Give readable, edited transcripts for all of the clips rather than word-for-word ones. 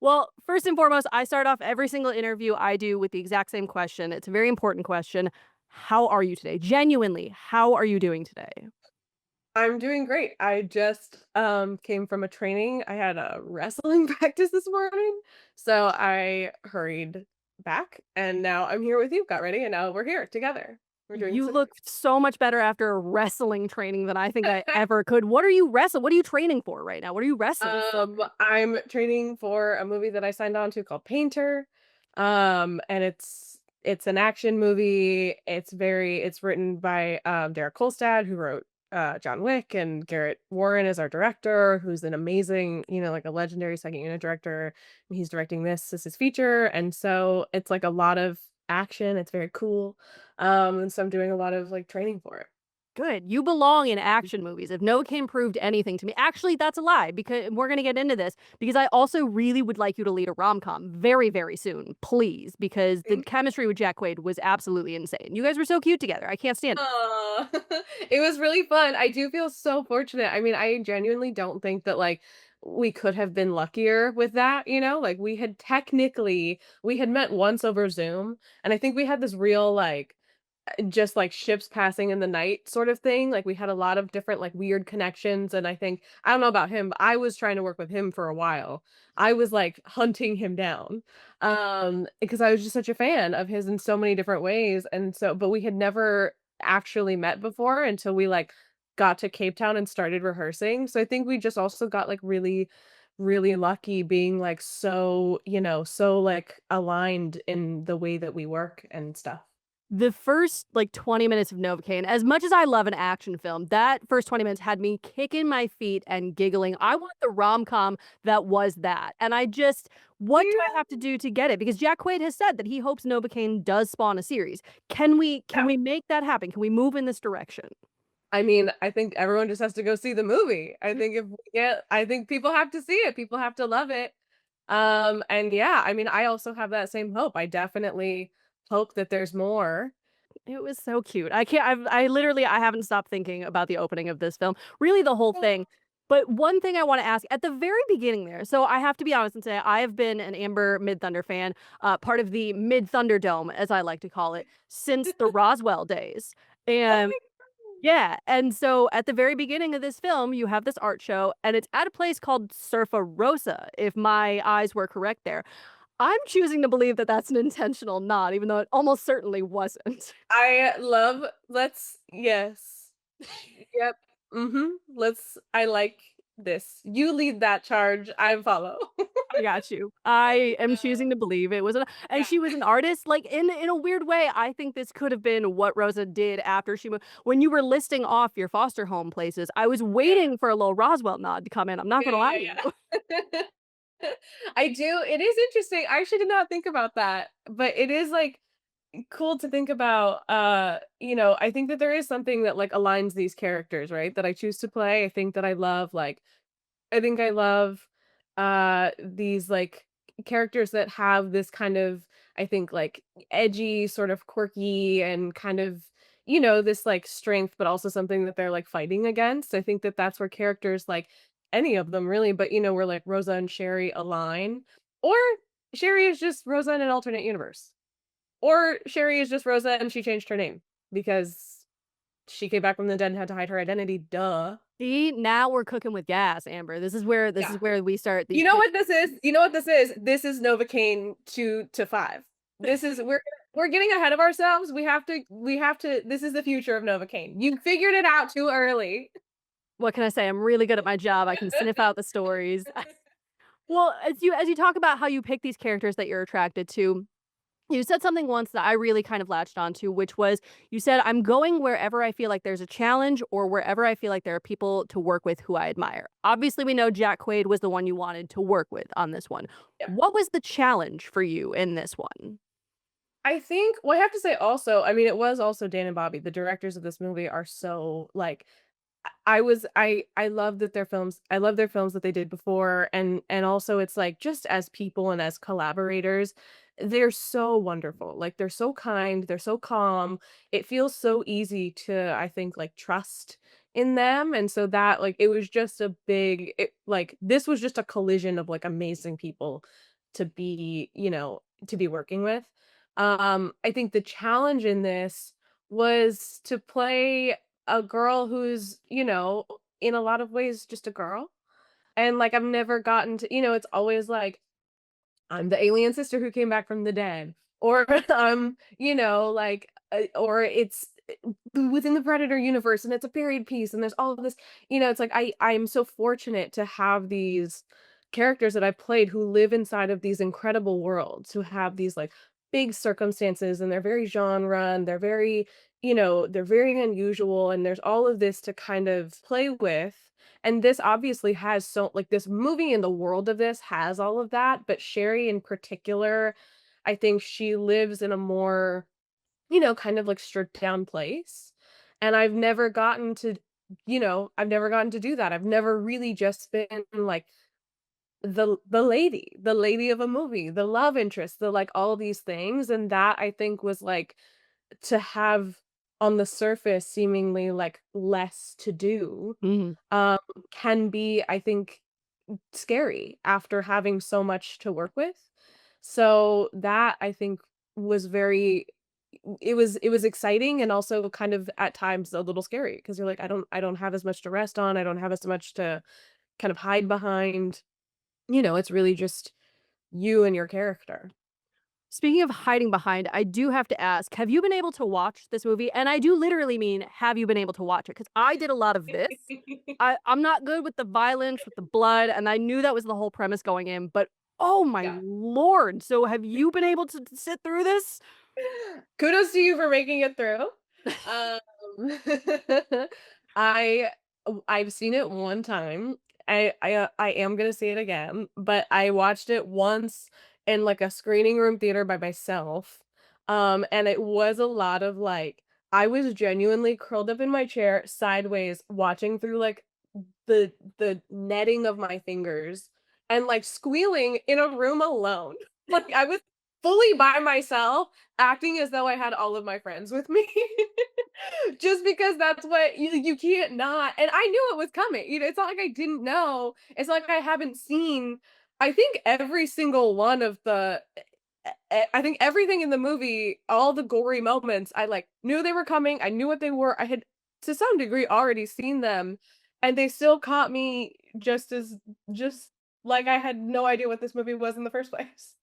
Well, first and foremost, I start off every single interview I do with the exact same question. It's a very important question. How are you today? Genuinely, how are you doing today? I'm doing great. I just came from a training. I had a wrestling practice this morning, so I hurried back and now I'm here with you. Got ready and now we're here together. We're doing You so look so much better after wrestling training than I think I ever could. What are you What are you training for right now? What are you wrestling for? I'm training for a movie that I signed on to called Painter. And it's an action movie. It's written by Derek Kolstad, who wrote John Wick, and Garrett Warren is our director, who's an amazing, like a legendary second unit director. And he's directing this as his feature. And so it's like a lot of action. It's very cool. And so I'm doing a lot of like training for it. Good. You belong in action movies. If Novocaine proved anything to me, actually, that's a lie because we're going to get into this because I also really would like you to lead a rom com very, very soon, please, because the chemistry with Jack Quaid was absolutely insane. You guys were so cute together. I can't stand it. Aw. It was really fun. I do feel so fortunate. I mean, I genuinely don't think that, like, we could have been luckier with that, Like, we had met once over Zoom, and I think we had this real, like, just like ships passing in the night sort of thing. Like we had a lot of different like weird connections. And I don't know about him, but I was trying to work with him for a while. I was like hunting him down. Because I was just such a fan of his in so many different ways. And so, but we had never actually met before until we like got to Cape Town and started rehearsing. So I think we just also got like really, really lucky being like so, so like aligned in the way that we work and stuff. The first, like, 20 minutes of Novocaine, as much as I love an action film, that first 20 minutes had me kicking my feet and giggling. I want the rom-com that was that, and what do I Yeah. have to do to get it? Because Jack Quaid has said that he hopes Novocaine does spawn a series. Can we make that happen? Can we move in this direction? I mean, I think everyone just has to go see the movie. I think people have to see it. People have to love it. And yeah, I mean, I also have that same hope. I definitely hope that there's more. It was so cute. I can't I literally I haven't stopped thinking about the opening of this film, really the whole thing. But one thing I wanna ask, at the very beginning there, so I have to be honest and say I have been an Amber Midthunder fan, part of the Midthunder Dome, as I like to call it, since the Roswell days. Oh And my yeah, and so at the very beginning of this film, you have this art show, and it's at a place called Surfa Rosa, if my eyes were correct there. I'm choosing to believe that that's an intentional nod, even though it almost certainly wasn't. I love let's yes. Yep. Mhm. I like this. You lead that charge. I follow. I got you. I am choosing to believe it was an and Yeah. she was an artist, like, in a weird way, I think this could have been what Rosa did after she moved when you were listing off your foster home places, I was Yeah. waiting for a little Roswell nod to come in, I'm not Yeah, gonna lie to yeah, you. yeah. I do. It is interesting. I actually did not think about that, but it is like cool to think about. I think that there is something that like aligns these characters, right? That I choose to play. I think I love these like characters that have this kind of I think like edgy, sort of quirky and kind of this like strength but also something that they're like fighting against. I think that that's where characters like any of them really, but where like Rosa and Sherry align or Sherry is just Rosa in an alternate universe. Or Sherry is just Rosa and she changed her name because she came back from the dead and had to hide her identity. Duh. See, now we're cooking with gas, Amber, this Yeah. is where we start these You know quick what this is? You know what this is? This is Novocaine 2 to 5. This is we're getting ahead of ourselves. We have to this is the future of Novocaine. You figured it out too early. what can I say? I'm really good at my job, I can sniff out the stories. Well, as you talk about how you pick these characters that you're attracted to, you said something once that I really kind of latched onto, which was you said, I'm going wherever I feel like there's a challenge or wherever I feel like there are people to work with who I admire. Obviously, we know Jack Quaid was the one you wanted to work with on this one. Yeah. What was the challenge for you in this one? I think well, I have to say also, I mean, it was also Dan and Bobby. The directors of this movie are so like I love that I love their films that they did before and also it's like just as people and as collaborators, they're so wonderful. Like they're so kind, they're so calm. It feels so easy to I think like trust in them and so that like it was just a big it, like this was just a collision of like amazing people to be, to be working with. I think the challenge in this was to play a girl who's, in a lot of ways just a girl. And like I've never gotten to, it's always like I'm the alien sister who came back from the dead, or or it's within the Predator universe, and it's a period piece, and there's all of this. It's like I'm so fortunate to have these characters that I played who live inside of these incredible worlds, who have these like big circumstances, and they're very genre, and they're very, they're very unusual, and there's all of this to kind of play with. And this obviously has so like this movie and the world of this has all of that, but Sherry in particular, I think she lives in a more, kind of like stripped down place. And I've never gotten to do that. I've never really just been like the lady of a movie, the love interest, the like all these things. And that I think was like to have on the surface seemingly like less to do Mhm. um, can be, I think, scary after having so much to work with. So that I think was very it was exciting and also kind of at times a little scary because you're like, I don't have as much to rest on. I don't have as much to kind of hide behind. It's really just you and your character. Speaking of hiding behind, I do have to ask, have you been able to watch this movie? And I do literally mean, have you been able to watch it? Because I did a lot of this. I'm not good with the violence, with the blood, and I knew that was the whole premise going in, but oh my Yeah. lord. So have you been able to sit through this? Kudos to you for making it through. Um, I've seen it one time. I am gonna say it again, but I watched it once in like a screening room theater by myself. And it was a lot of like I was genuinely curled up in my chair sideways watching through like the netting of my fingers and like squealing in a room alone. Like I was fully by myself acting as though I had all of my friends with me. Just because that's what you can't not and I knew it was coming, it's not like I didn't know. It's not like I haven't seen I think every single one of the I think everything in the movie, all the gory moments, I, like, knew they were coming, I knew what they were, I had, to some degree, already seen them, and they still caught me just like I had no idea what this movie was in the first place.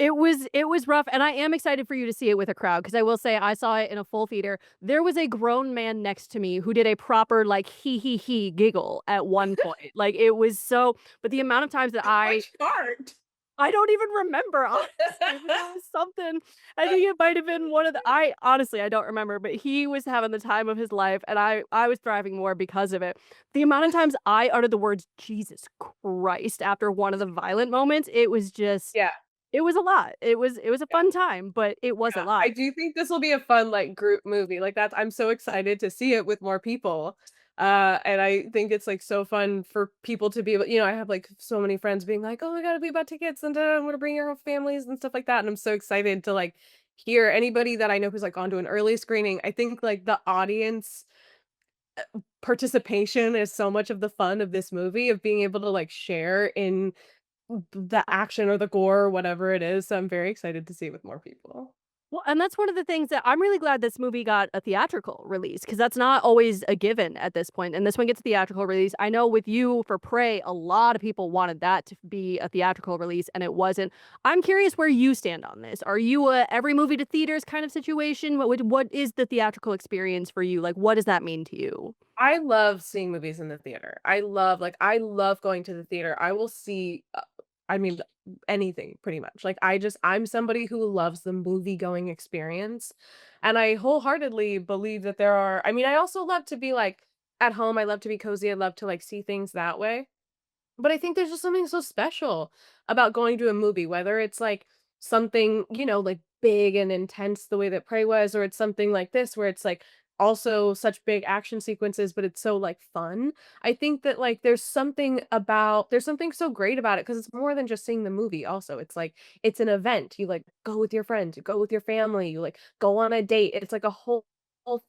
It was rough, and I am excited for you to see it with a crowd because I will say I saw it in a full theater. There was a grown man next to me who did a proper, like, "He" giggle at one point. Like, it was so but the amount of times that Which part? I don't even remember, honestly, but there was something I think it might have been one of the I honestly, I don't remember, but he was having the time of his life, and I was thriving more because of it. The amount of times I uttered the words, "Jesus Christ," after one of the violent moments, it was just Yeah. it was a lot. It was a fun time, but it was a Yeah, lot. I do think this will be a fun, like, group movie, like, that's I'm so excited to see it with more people, and I think it's, like, so fun for people to be able I have, like, so many friends being like, "Oh my god, we bought tickets and, I'm gonna bring your whole families," and stuff like that, and I'm so excited to, like, hear anybody that I know who's, like, gone to an early screening. I think, like, the audience participation is so much of the fun of this movie, of being able to, like, share in the action or the gore or whatever it is, so I'm very excited to see it with more people. Well, and that's one of the things that I'm really glad this movie got a theatrical release because that's not always a given at this point, and this one gets a theatrical release. I know with you for Prey, a lot of people wanted that to be a theatrical release, and it wasn't. I'm curious where you stand on this. Are you a every movie to theaters kind of situation? What is the theatrical experience for you? Like, what does that mean to you? I love seeing movies in the theater. I love going to the theater. I will see, I mean, anything pretty much. Like, I'm somebody who loves the movie going experience. And I wholeheartedly believe that I mean, I also love to be like at home. I love to be cozy. I love to like see things that way. But I think there's just something so special about going to a movie, whether it's like something, like big and intense the way that Prey was, or it's something like this where it's like also such big action sequences, but it's so like fun. I think that like there's something so great about it because it's more than just seeing the movie, also. It's like it's an event. You like go with your friends, you go with your family, you like go on a date. It's like a whole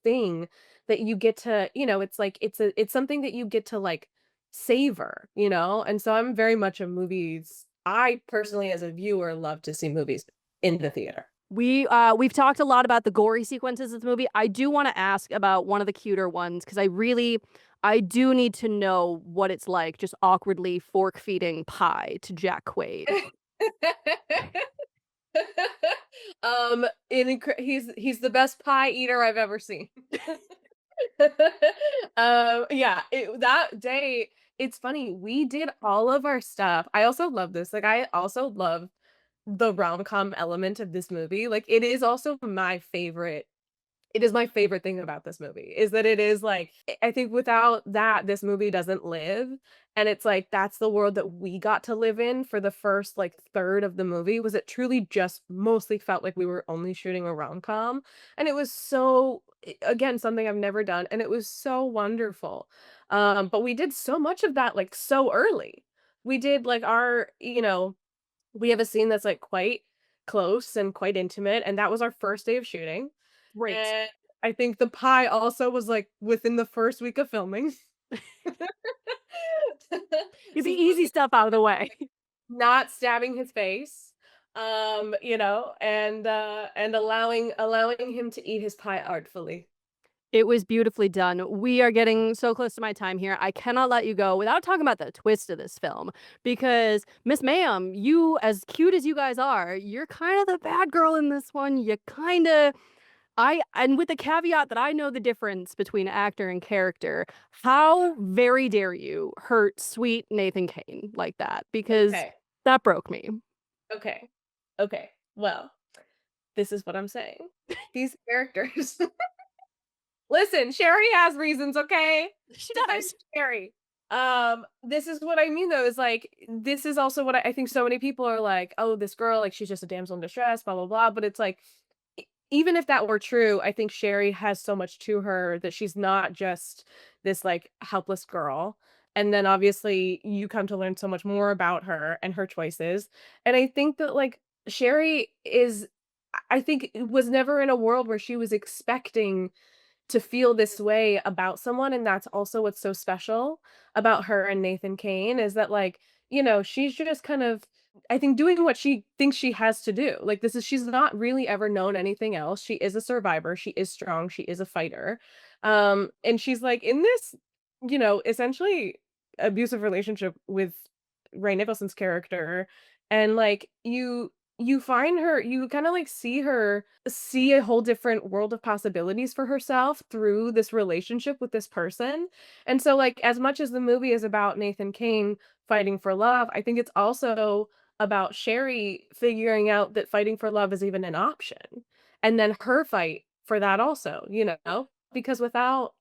thing that you get to, it's like it's something that you get to like savor, and so I'm very much a movies I personally, as a viewer, love to see movies in the theater. We've talked a lot about the gory sequences of the movie. I do wanna ask about one of the cuter ones because I do need to know what it's like just awkwardly fork feeding pie to Jack Quaid. He's the best pie eater I've ever seen. Yeah, that day, it's funny, we did all of our stuff. I also love this, like, I also love the rom-com element of this movie, like, it is my favorite thing about this movie, is that it is, like, I think without that, this movie doesn't live, and it's, like, that's the world that we got to live in for the first, like, third of the movie, was it truly just mostly felt like we were only shooting a rom-com, and it was so again, something I've never done, and it was so wonderful, but we did so much of that, like, so early. We did, like, we have a scene that's, like, quite close and quite intimate, and that was our first day of shooting. Great. And I think the pie also was, like, within the first week of filming. Get the So, easy it's stuff out of the way. not stabbing his face, and allowing him to eat his pie artfully. It was beautifully done. We are getting so close to my time here. I cannot let you go without talking about the twist of this film because Miss Ma'am, you as cute as you guys are, you're kind of the bad girl in this one. You kind of I and with the caveat that I know the difference between actor and character, how very dare you hurt sweet Nathan Kane like that? Because Okay, that broke me. okay, okay. Well, this is what I'm saying. These characters listen, Sherry has reasons, okay? She Defend does. Sherry. This is what I mean though, is like this is also what I think so many people are like, oh, this girl, like she's just a damsel in distress, blah blah blah. But it's like even if that were true, I think Sherry has so much to her that she's not just this like helpless girl. And then obviously you come to learn so much more about her and her choices. And I think that like Sherry is I think was never in a world where she was expecting to feel this way about someone, and that's also what's so special about her and Nathan Kane is that, like, she's just kind of, I think, doing what she thinks she has to do. Like, she's not really ever known anything else. She is a survivor, she is strong, she is a fighter, and she's, like, in this, essentially abusive relationship with Ray Nicholson's character, and, like, you find her you kinda, like, see her see a whole different world of possibilities for herself through this relationship with this person. And so, like, as much as the movie is about Nathan Kane fighting for love, I think it's also about Sherry figuring out that fighting for love is even an option. And then her fight for that also, Because without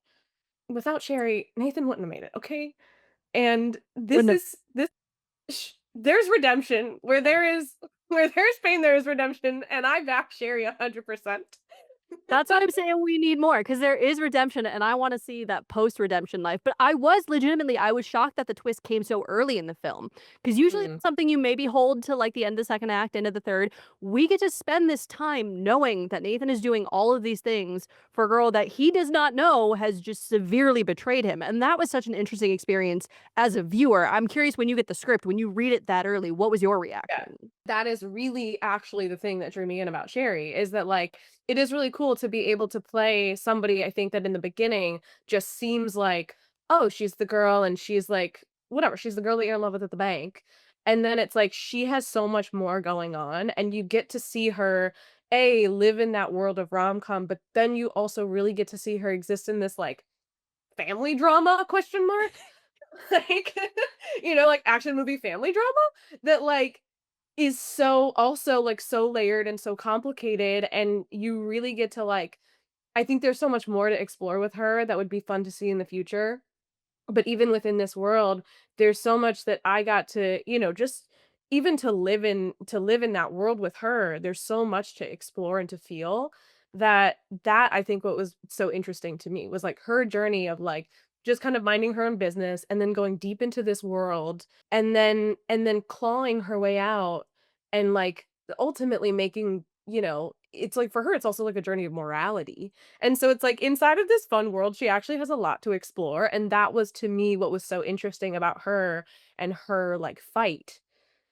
Sherry, Nathan wouldn't have made it, okay? And Wouldn't have there's redemption. Where there's pain, there is redemption, and I back Sherry 100%. That's why I'm saying we need more because there is redemption, and I wanna see that post-redemption life, but I was shocked that the twist came so early in the film because usually Mm, it's something you maybe hold to, like, the end of the 2nd act, end of the 3rd. We get to spend this time knowing that Nathan is doing all of these things for a girl that he does not know has just severely betrayed him, and that was such an interesting experience as a viewer. I'm curious when you get the script, when you read it that early, what was your yeah. reaction? That is really actually the thing that drew me in about Sherry, is that, like, it is really cool to be able to play somebody I think that in the beginning just seems like, "Oh, she's the girl and she's, like, whatever, she's the girl that you're in love with at the bank." And then it's like she has so much more going on, and you get to see her, A, live in that world of rom-com, but then you also really get to see her exist in this, like, family drama, question mark? Like, like, action movie family drama that, like, is so also, like, so layered and so complicated, and you really get to, like I think there's so much more to explore with her that would be fun to see in the future. But even within this world, there's so much that I got to, just even to live in that world with her, there's so much to explore and to feel that I think what was so interesting to me was like her journey of like just kind of minding her own business and then going deep into this world and then clawing her way out and like ultimately making, it's like for her it's also like a journey of morality, and so it's like inside of this fun world, she actually has a lot to explore. And that was to me what was so interesting about her and her like fight.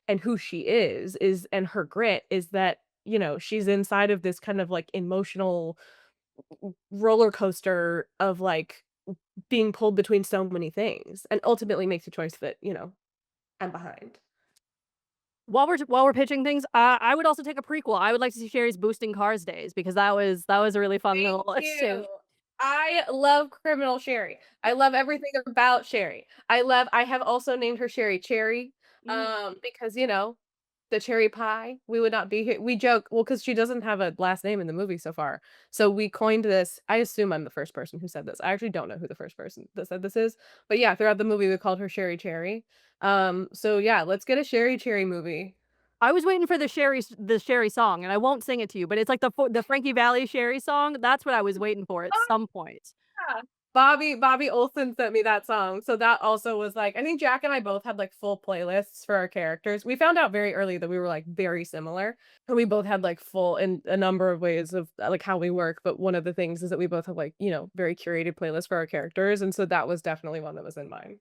and who she is and her grit is that, she's inside of this kind of, like, emotional roller coaster of, like, being pulled between so many things and ultimately makes a choice that, I'm behind. While we're pitching things, I would also take a prequel. I would like to see Sherry's boosting cars days because that was a really fun Thank little you. shoot. I love criminal Sherry. I love everything about Sherry. I have also named her Sherry Cherry, Mm. because, the cherry pie, we would not be here. We joke, well, because she doesn't have a last name in the movie so far. So we coined this. I assume I'm the first person who said this. I actually don't know who the first person that said this is. But yeah, throughout the movie we called her Sherry Cherry. So yeah, let's get a Sherry Cherry movie. I was waiting for the Sherry song, and I won't sing it to you, but it's like the Frankie Valli Sherry song. That's what I was waiting for at some point. Yeah. Bobby Olsen sent me that song, so that also was, like I think Jack and I both had, like, full playlists for our characters. We found out very early that we were, like, very similar, and we both had, like, full in a number of ways of, like, how we work, but one of the things is that we both have, like, very curated playlists for our characters, and so that was definitely one that was in mine.